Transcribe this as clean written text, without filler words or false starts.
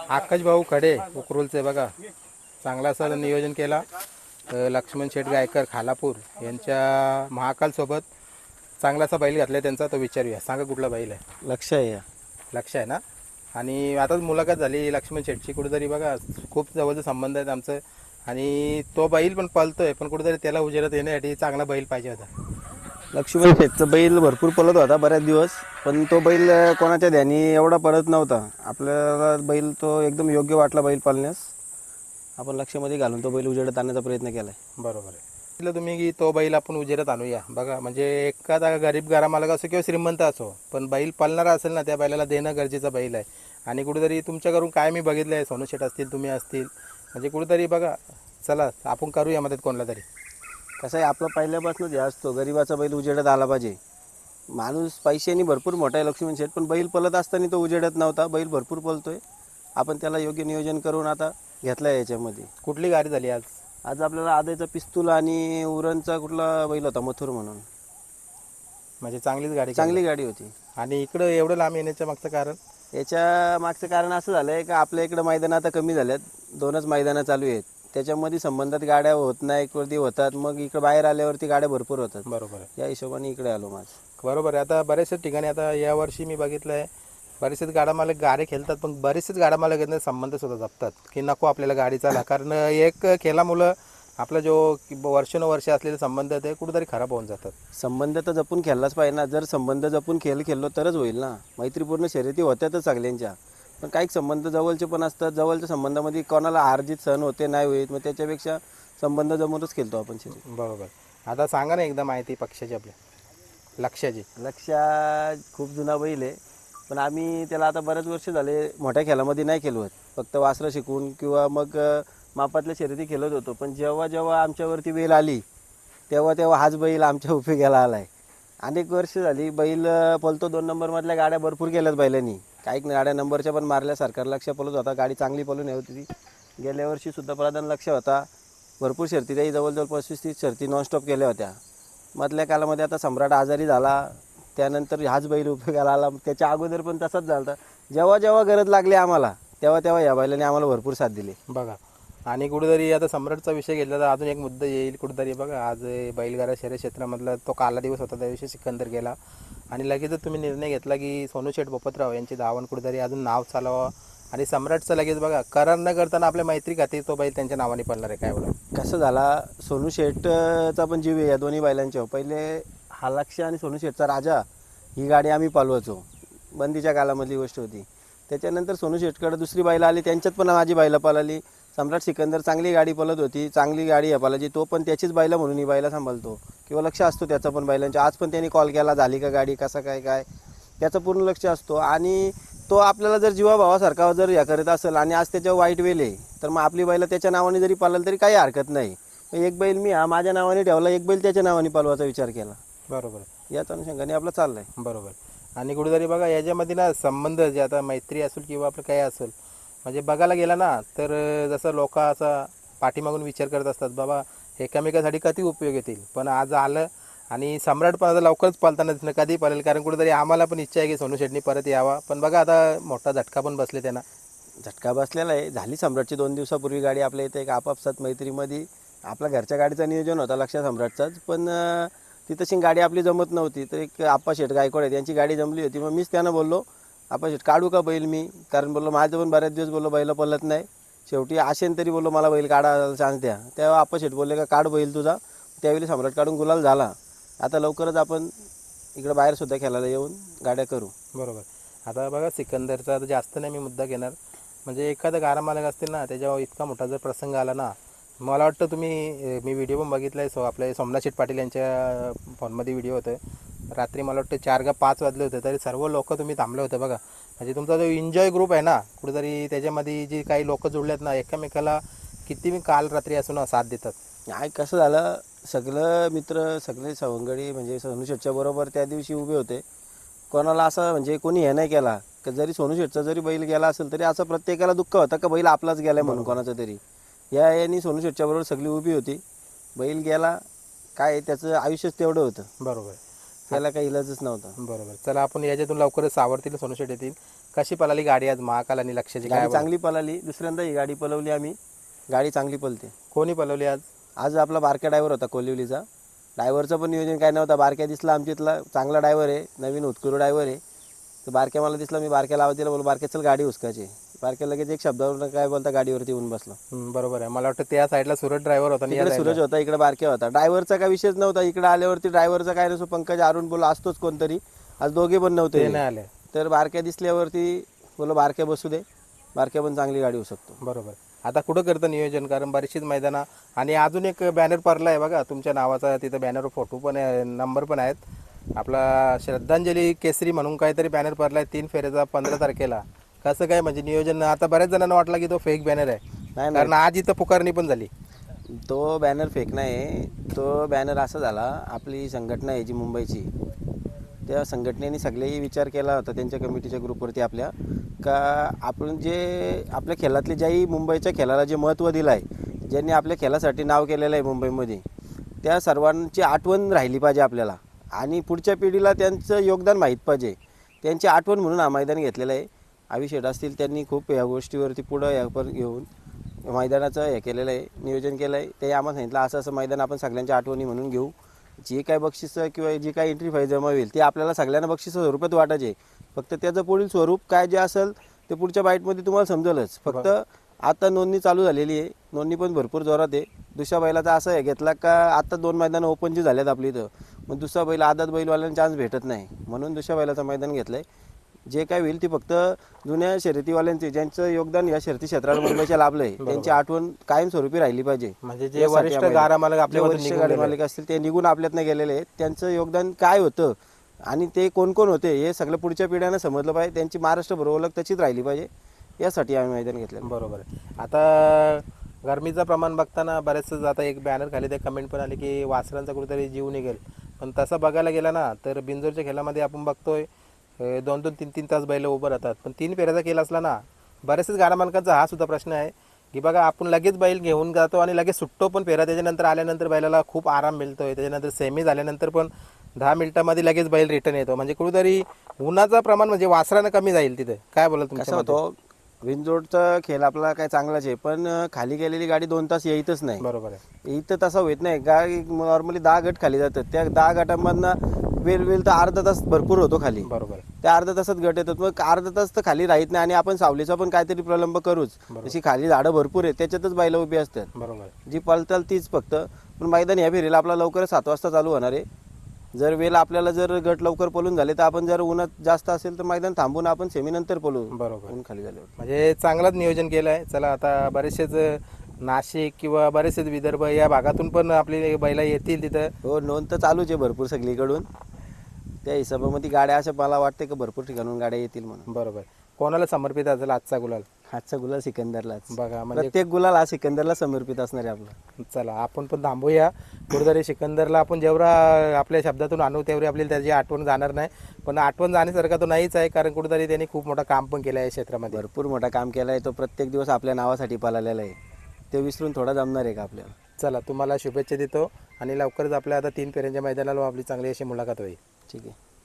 आकाश भाऊ खडे उकरूलचे बघा, चांगला असं नियोजन केला. लक्ष्मण शेठ गायकर खालापूर यांच्या महाकाल सोबत चांगला असा बैल घातला त्यांचा, तो विचारूया. सांगा कुठला बैल आहे? लक्ष आहे या. लक्ष आहे ना. आणि आताच मुलाखत झाली लक्ष्मण शेठची, कुठेतरी बघा खूप जवळचे संबंध आहेत आमचं. आणि तो बैल पण पळतोय, पण कुठेतरी त्याला उजेरात येण्यासाठी चांगला बैल पाहिजे होता. लक्ष्मण शेठचं बैल भरपूर पळत होता बऱ्याच दिवस, पण तो बैल कोणाच्या ध्यानी एवढा पळत नव्हता. आपल्याला बैल तो एकदम योग्य वाटला बैल पाळण्यास. आपण लक्षामध्ये घालून तो बैल उजेडात आणण्याचा प्रयत्न केला आहे. बरोबर आहे. म्हटलं तुम्ही की तो बैल आपण उजेरात आणूया. बघा म्हणजे एखादा गरीब घरामालक असो किंवा श्रीमंत असो, पण बैल पाळणारा असेल ना, त्या बैलाला देणं गरजेचं बैल आहे. आणि कुठेतरी तुमच्या घरून काय मी बघितलं आहे, सोनू शेठ असतील, तुम्ही असतील, म्हणजे कुठेतरी बघा चला आपण करूया मदत कोणाला तरी. कसं आहे, आपलं पहिल्यापासून जे असतो गरिबाचा बैल उजेडात आला पाहिजे. माणूस पैशाने भरपूर मोठा आहे लक्ष्मण शेठ, पण बैल पळत असताना तो उजेडात नव्हता. बैल भरपूर पळतोय. आपण त्याला योग्य नियोजन करून आता घेतलं आहे याच्यामध्ये. कुठली गाडी झाली आज? आज आपल्याला आदायचा पिस्तूल आणि उरणचा कुठला बैल होता मथुर म्हणून. म्हणजे चांगलीच गाडी, चांगली गाडी होती. आणि इकडं एवढं लांब येण्याचं मागचं कारण? याच्या मागचं कारण असं झालं आहे का आपल्या इकडं मैदानं आता कमी झाल्यात. 2च मैदानं चालू आहेत. त्याच्यामध्ये संबंधात गाड्या होत नाही, कधी होतात, मग इकडं बाहेर आल्यावरती गाड्या भरपूर होतात. बरोबर आहे. या हिशोबाने इकडे आलो माझ. बरोबर आहे. आता बऱ्याचशाच ठिकाणी आता यावर्षी मी बघितलं आहे, बरेचसेच गाडा मालक गाडे खेळतात, पण बरेचसेच गाडा मालक यांना संबंध सुद्धा जपतात की नको आपल्याला गाडी चाला. कारण एक खेळामुळं आपला जो वर्षानुवर्ष असलेले संबंध ते कुठेतरी खराब होऊन जातात. संबंध तर जपून खेळलाच पाहिजे ना. जर संबंध जपून खेळलो तरच होईल ना. मैत्रीपूर्ण शर्यती होत्यातच सगळ्यांच्या, पण काही संबंध जवळचे पण असतात. जवळच्या संबंधामध्ये कोणाला हार जीत सहन होते नाही होईल, मग त्याच्यापेक्षा संबंध जमूनच खेळतो आपण शर्यत. बरोबर. आता सांगा ना एकदा माहिती पक्षाची आपल्या लक्षाची. लक्षा खूप जुना बैल आहे, पण आम्ही त्याला आता बरेच वर्ष झाले मोठ्या खेळामध्ये नाही खेळवत. फक्त वासरं शिकून किंवा मग मापातल्या शर्यती खेळत होतो. पण जेव्हा जेव्हा आमच्यावरती वेळ आली तेव्हा तेव्हा हाच बैल आमच्या उपयोगाला आला आहे. अनेक वर्ष झाली बैल पळतो. 2 नंबरमधल्या गाड्या भरपूर केल्यात बैलांनी. काही गाड्या नंबरच्या पण मारल्या. सरकार लक्ष पळत होता, गाडी चांगली पळून होती ती. गेल्या वर्षी सुद्धा प्रधान लक्ष होता. भरपूर शर्ती त्याही जवळजवळ 25-30 शर्ती नॉनस्टॉप केल्या होत्या. मधल्या कालामध्ये आता सम्राट आजारी झाला, त्यानंतर हाच बैल उपयोगाला आला. त्याच्या अगोदर पण तसाच झाला. जेव्हा जेव्हा गरज लागली आम्हाला तेव्हा तेव्हा या बैलाने आम्हाला भरपूर साथ दिली. बघा. आणि कुठेतरी आता सम्राटचा विषय घेतला तर अजून एक मुद्दा येईल कुठेतरी. बघा आज बैलगाडा शर्यत क्षेत्रामधला तो काला दिवस होता, त्या दिवशी सिकंदर गेला आणि लगेचच तुम्ही निर्णय घेतला की सोनू शेठ बोपतराव यांची धावण कुठेतरी अजून नाव चालवावं. आणि सम्राटचं लगेच बघा करार न करताना आपल्या मैत्री खाती तो बैल त्यांच्या नावाने पडणार आहे. काय बोला? कसं झाला, सोनू शेठचा पण जीव आहे या दोन्ही बैलांच्या. पहिले हा लक्ष आणि सोनू शेठचा राजा ही गाडी आम्ही पालवायचो. बंदीच्या कालामधली गोष्ट होती. त्याच्यानंतर सोनू शेठकडे दुसरी बैल आली, त्यांच्यात पण माझी बैलं पळाली. सम्राट सिकंदर चांगली गाडी पळत होती, चांगली गाडी आहे पळायची. तो पण त्याचीच बैलं म्हणून ही बैला सांभाळतो किंवा लक्ष असतो त्याचं पण बैलांच्या. आज पण त्यांनी कॉल केला, झाली का गाडी, कसं काय काय, त्याचं पूर्ण लक्ष असतो. आणि तो आपल्याला जर जीवाभावासारखा जर या करत असेल आणि आज त्याच्यावर वाईट वेळ आहे, तर मग आपली बैलं त्याच्या नावाने जरी पाळलं तरी काही हरकत नाही. एक बैल मी हा माझ्या नावाने ठेवला, एक बैल त्याच्या नावाने पालवायचा विचार केला. बरोबर. याच अनुषंगाने आपलं चाललंय. बरोबर. आणि कुठेतरी बघा याच्यामध्ये ना संबंध जे आता मैत्री असेल किंवा आपलं काही असेल, म्हणजे बघायला गेला ना तर जसं लोक असा पाठीमागून विचार करत असतात बाबा एकामेकासाठी कधी उपयोग येतील, पण आज आलं. आणि सम्राट पण आता लवकरच पालताना दिसणं, कधी पालेल, कारण कुठेतरी आम्हाला पण इच्छा आहे की सोनू शेठनी परत यावा. पण बघा आता मोठा झटका पण बसले त्यांना. झटका बसलेला आहे. झाली सम्राटची 2 दिवसापूर्वी गाडी आपल्या इथे एक आपापसात मैत्रीमध्ये. आपल्या घरच्या गाडीचं नियोजन होता लक्ष सम्राटचाच, पण ती तशी गाडी आपली जमत नव्हती. तर एक आप्पा शेठ गायकवाड आहे, त्यांची गाडी जमली होती. मग मीच त्यांना बोललो आप्पा शेठ काढू का बैल मी, कारण बोललो माझं पण बऱ्याच दिवस बोललो बैल पळत नाही. शेवटी आशेन तरी बोललो मला बैल काढा चान्स द्या. तेव्हा आप्पा शेठ बोलले का काढ बैल तुझा. त्यावेळी सम्राट काढून गुलाल झाला. आता लवकरच आपण इकडं बाहेरसुद्धा खेळायला येऊन गाड्या करू. बरोबर. आता बघा सिकंदरचा जास्त नाही मी मुद्दा घेणार, म्हणजे एखादा गाडा मालक असतील ना त्याच्यावर इतका मोठा जर प्रसंग आला ना, मला वाटतं तुम्ही मी व्हिडिओ पण बघितला आहे. आपले सोमनाथ शेठ पाटील यांच्या फोनमध्ये व्हिडिओ होतं. रात्री मला वाटतं 4 का 5 वाजले होते, तरी सर्व लोक तुम्ही थांबले होते बघा. म्हणजे तुमचा जो एन्जॉय ग्रुप आहे ना कुठेतरी, त्याच्यामध्ये जी काही लोक जुळलेत ना, एकमेकाला किती मी काल रात्री असून साथ देतात. नाही कसं झालं, सगळं मित्र सगळे सवंगडी म्हणजे सोनू शेठच्या बरोबर त्या दिवशी उभे होते. कोणाला असं म्हणजे कोणी हे नाही केला की जरी सोनू शेठचा जरी बैल गेला असेल तरी असं प्रत्येकाला दुःख होतं का बैल आपलाच गेला म्हणून कोणाचा तरी. यांनी सोनू शेठच्या बरोबर सगळी उभी होती. बैल गेला काय, त्याचं आयुष्यच तेवढं होतं. बरोबर. त्याला काही इलाजच नव्हता. बरोबर. चला आपण याच्यातून लवकरच सावरतील सोनू शेठ येतील. कशी पळाली गाडी आज महाकाल आणि लक्षाची काय गाडी चांगली पळाली, दुसऱ्यांदा ही गाडी पळवली आम्ही, गाडी चांगली पळते. कोणी पळवली आज? आज आपला बारक्या ड्रायव्हर होता कोलिवलीचा, ड्रायव्हरचं पण नियोजन काय नव्हतं. बारक्या दिसला आमच्या इथला चांगला ड्रायव्हर आहे, नवीन उत्कुर ड्रायव्हर आहे. तर बारक्या मला दिसला, मी बारक्याला आवाज दिला, बोल बारक्या चल गाडी हुसकायची. बारक्या लगेच एक शब्दावर काय बोलता गाडीवरती येऊन बसलो. बरोबर आहे. मला वाटतं त्या साईडला सूरज ड्रायव्हर होता आणि या इकडे साईडला- सूरज होता, इकडे बारक्या होता. ड्रायव्हरचा काय विषयच नव्हता. इकडे आल्यावरती ड्रायव्हरचा काय नसो, पंकज अरुण बोल असतोच कोणतरी, आज दोघे पण ते नव्हते. नाही आले. तर बारक्या दिसल्यावरती बोलो बारक्या बसू दे, बारक्या पण चांगली गाडी होऊ शकतो. बरोबर. आता कुठं करतं नियोजन? कारण बरीचशीच मैदानं आणि अजून एक बॅनर पडला आहे बघा तुमच्या नावाचा, तिथं बॅनर फोटो पण आहे, नंबर पण आहेत. आपला श्रद्धांजली केसरी म्हणून काहीतरी बॅनर पडला आहे 3 फेऱ्याचा 15 तारखेला. कसं काय म्हणजे नियोजन? आता बऱ्याच जणांना वाटलं की तो फेक बॅनर आहे, नाही कारण आज इथं पुकारणी पण झाली. तो बॅनर फेक नाही, तो बॅनर असा झाला, आपली संघटना आहे जी मुंबईची, त्या संघटनेने सगळेही विचार केला होता त्यांच्या कमिटीच्या ग्रुपवरती आपल्या, का आपण जे आपल्या खेळातले ज्याही मुंबईच्या खेळाला जे महत्त्व दिलं आहे, ज्यांनी आपल्या खेळासाठी नाव केलेलं आहे मुंबईमध्ये, त्या सर्वांची आठवण राहिली पाहिजे आपल्याला आणि पुढच्या पिढीला त्यांचं योगदान माहीत पाहिजे. त्यांची आठवण म्हणून हा मैदान घेतलेलं आहे. अभिषेक असतील त्यांनी खूप या गोष्टीवरती पुढं या पण घेऊन मैदानाचं हे केलेलं आहे, नियोजन केलं आहे. ते आम्हाला सांगितलं असं असं मैदान आपण सगळ्यांच्या आठवणी म्हणून घेऊ. जी काय बक्षिसं किंवा जी काय एंट्री फी जमा होईल ते आपल्याला सगळ्यांना बक्षिसं स्वरूपात वाटायचे. फक्त त्याचं पुढील स्वरूप काय जे असेल ते पुढच्या बाईटमध्ये तुम्हाला समजेलच. फक्त आता नोंदणी चालू झालेली आहे, नोंदणी पण भरपूर जोरात आहे. दुसऱ्या बैलाचा असं आहे घेतला का आता 2 मैदानं ओपन जी झाल्यात आपली इथं, मग दुसरा बैल आदात बैलवाल्यांना चान्स भेटत नाही, म्हणून दुसऱ्या बैलाचं मैदान घेतलं आहे. जे काय होईल ते फक्त जुन्या शर्यतीवाल्यांचे ज्यांचं योगदान या शर्यती क्षेत्राला मुंबईच्या लाभलं आहे त्यांची आठवण कायमस्वरूपी राहिली पाहिजे. म्हणजे जे वरिष्ठ गाडा मालक आपल्या वरिष्ठ गाडी मालक असतील ते निघून आपल्यातनं गेलेले आहेत, त्यांचं योगदान काय होतं आणि ते कोण कोण होते हे सगळं पुढच्या पिढ्यांना समजलं पाहिजे. त्यांची महाराष्ट्रभर ओळख तशीच राहिली पाहिजे, यासाठी आम्ही मैदान घेतलं. बरोबर आहे. आता गरमीचं प्रमाण बघताना बरेच आता एक बॅनर खाली ते कमेंट पण आली की वासरांचा कुठेतरी जीव निघेल, पण तसं बघायला गेला ना तर बिंजोरच्या खेळामध्ये आपण बघतोय 2-2, 3-3 तास बैल उभं राहतात. पण 3 फेऱ्याचा खेळ असला ना, बरेचसेच गाडा मालकांचा हा सुद्धा प्रश्न आहे की बघा आपण लगेच बैल घेऊन जातो आणि लगेच सुटतो पण फेरा, त्याच्यानंतर आल्यानंतर बैलाला खूप आराम मिळतोय, त्याच्यानंतर सेमी झाल्यानंतर पण 10 मिनिटामध्ये लगेच बैल रिटर्न येतो. म्हणजे कुठेतरी उन्हाचं प्रमाण म्हणजे वासरानं कमी जाईल तिथे. काय बोला कसं तुमच्या होतो, विंजोडचा खेळ आपला काय चांगलाच आहे, पण खाली गेलेली गाडी 2 तास येतच नाही. बरोबर आहे. इथं तसं होत नाही. गाडी नॉर्मली 10 गट खाली जातात, त्या 10 गटांमधनं वेल तर अर्धा तास भरपूर होतो खाली. बरोबर. त्या अर्धा तासात गट येतात, मग अर्धा तास तर खाली राहत नाही आणि आपण सावलीचा पण काहीतरी प्रलंब करूच. जशी खाली झाडं भरपूर आहेत त्याच्यातच बैल उभी असतात, बरोबर. जी पळताल तीच फक्त. पण मैदान या फेरीला आपला लवकरच 7 वाजता चालू होणार आहे. जर वेळ आपल्याला जर गट लवकर पळून झाले तर आपण जर उन्हात जास्त असेल तर मैदान थांबून आपण सेमी नंतर पळू. बरोबर. ऊन खाली झाल्यावर म्हणजे चांगलंच नियोजन केलं आहे. चला आता बरेचसेच नाशिक किंवा बरेचसेच विदर्भ या भागातून पण आपली बैला येतील तिथं. हो, नोंद तर चालूच आहे भरपूर सगळीकडून. त्या हिशोबामध्ये गाड्या अशा मला वाटते की भरपूर ठिकाणून गाड्या येतील म्हणून. बरोबर. कोणाला समर्पित असेल आजचा गुलाल? आजचा गुलाल सिकंदरलाच. बघा म्हणजे प्रत्येक गुलाल हा सिकंदरला समर्पित असणार आहे आपला. चला आपण पण थांबूया कुठेतरी. सिकंदरला आपण जेवढा आपल्या शब्दातून आणू तेवढी आपल्याला त्याची आठवण जाणार नाही, पण आठवण जाण्यासारखा तो नाहीच आहे, कारण कुठेतरी त्यांनी खूप मोठं काम पण केलं आहे क्षेत्रामध्ये. भरपूर मोठा काम केलं आहे. तो प्रत्येक दिवस आपल्या नावासाठी पळालेला आहे, ते विसरून थोडा जमणार आहे का आपल्याला. चला तुम्हाला शुभेच्छा देतो आणि लवकरच आपल्या आता 3 फेऱ्यांच्या मैदानाला आपली चांगली अशी मुलाखत होईल. ठीक आहे.